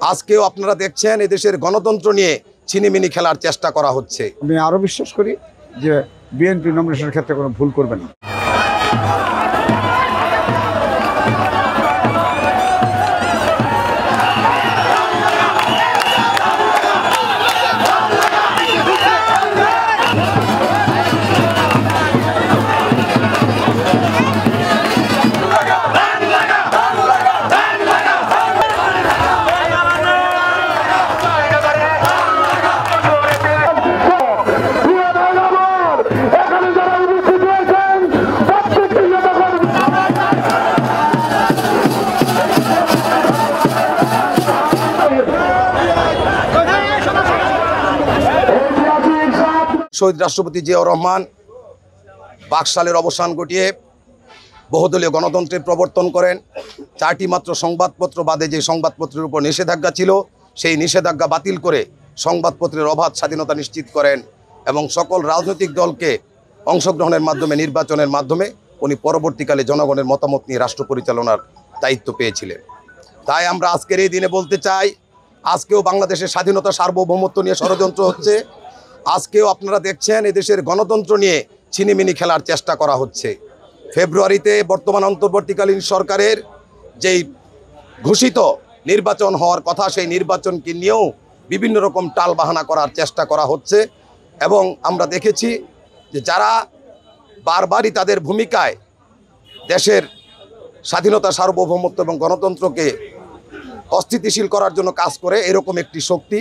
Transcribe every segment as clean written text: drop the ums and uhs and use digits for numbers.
আজকেও আপনারা দেখছেন এদেশের গণতন্ত্র নিয়ে ছিনিমিনি খেলার চেষ্টা করা হচ্ছে। আমি আরো বিশ্বাস করি যে বিএনপি নমিনেশনের ক্ষেত্রে কোনো ভুল করবে না। শহীদ রাষ্ট্রপতি জিয়াউর রহমান বাকশালের অবসান ঘটিয়ে বহুদলীয় গণতন্ত্রের প্রবর্তন করেন। 4টি মাত্র সংবাদপত্র বাদে যে সংবাদপত্রের উপর নিষেধাজ্ঞা ছিল সেই নিষেধাজ্ঞা বাতিল করে সংবাদপত্রের অবাধ স্বাধীনতা নিশ্চিত করেন এবং সকল রাজনৈতিক দলকে অংশগ্রহণের মাধ্যমে নির্বাচনের মাধ্যমে উনি পরবর্তীকালে জনগণের মতামত নিয়ে রাষ্ট্র পরিচালনার দায়িত্ব পেয়েছিলেন। তাই আমরা আজকের এই দিনে বলতে চাই, আজকেও বাংলাদেশের স্বাধীনতা সার্বভৌমত্ব নিয়ে ষড়যন্ত্র হচ্ছে। আজকেও আপনারা দেখছেন এদেশের গণতন্ত্র নিয়ে ছিনিমিনি খেলার চেষ্টা করা হচ্ছে। ফেব্রুয়ারিতে বর্তমান অন্তর্বর্তীকালীন সরকারের যেই ঘোষিত নির্বাচন হওয়ার কথা সেই নির্বাচনকে নিয়েও বিভিন্ন রকম টালবাহানা করার চেষ্টা করা হচ্ছে এবং আমরা দেখেছি যে যারা বারবারই তাদের ভূমিকায় দেশের স্বাধীনতা সার্বভৌমত্ব এবং গণতন্ত্রকে অস্থিতিশীল করার জন্য কাজ করে, এরকম একটি শক্তি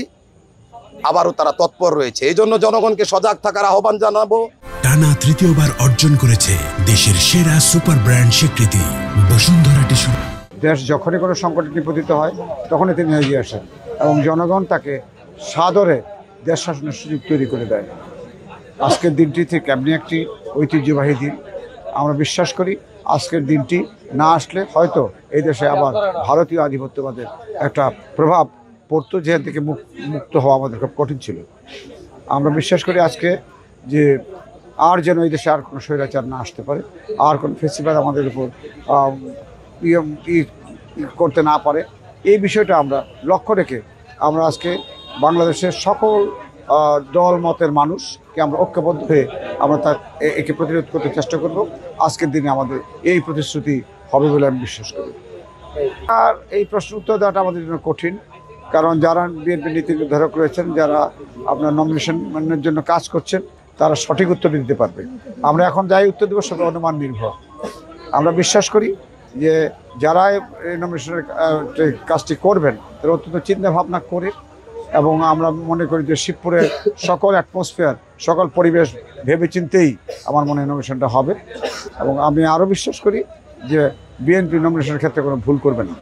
আবারও তারা তৎপর রয়েছে। এই জন্য জনগণকে সজাগ থাকার আহ্বান জানাবো। টানা তৃতীয়বার অর্জন করেছে দেশের সেরা সুপার ব্র্যান্ড স্বীকৃতি বসুন্ধরা টিস্যু। দেশ যখনই কোনো সংকটে নিপতিত হয় তখনই তিনি এগিয়ে আসেন এবং জনগণ তাকে সাদরে দেশ শাসনের সুযোগ তৈরি করে দেয়। আজকের দিনটি থেকে এমনি একটি ঐতিহ্যবাহী দিন। আমরা বিশ্বাস করি আজকের দিনটি না আসলে হয়তো এই দেশে আবার ভারতীয় আধিপত্যবাদের একটা প্রভাব পড়তো, যেখান থেকে মুক্ত হওয়া আমাদের খুব কঠিন ছিল। আমরা বিশ্বাস করি আজকে যে আর যেন এই দেশে আর কোনো স্বৈরাচার না আসতে পারে, আর কোনো ফেস্টিভ্যাল আমাদের উপর করতে না পারে, এই বিষয়টা আমরা লক্ষ্য রেখে আমরা আজকে বাংলাদেশের সকল দল মতের মানুষকে আমরা ঐক্যবদ্ধ হয়ে আমরা একে প্রতিরোধ করতে চেষ্টা করব। আজকের দিনে আমাদের এই প্রতিশ্রুতি হবে বলে আমি বিশ্বাস করি। আর এই প্রশ্ন উত্তর দেওয়াটা আমাদের জন্য কঠিন, কারণ যারা বিএনপি নীতি নির্ধারক রয়েছেন, যারা আপনার নমিনেশনের জন্য কাজ করছেন, তারা সঠিক উত্তর দিতে পারবে। আমরা এখন যাই উত্তর দেবো সব অনুমান নির্ভর। আমরা বিশ্বাস করি যে যারা এই নমিনেশনের কাজটি করবেন তারা অত্যন্ত চিন্তা ভাবনা করে, এবং আমরা মনে করি যে শিবপুরের সকল অ্যাটমসফিয়ার, সকল পরিবেশ ভেবে চিন্তেই আমার মনে হয় নমিনেশনটা হবে, এবং আমি আরও বিশ্বাস করি যে বিএনপি নমিনেশনের ক্ষেত্রে কোনো ভুল করবে না।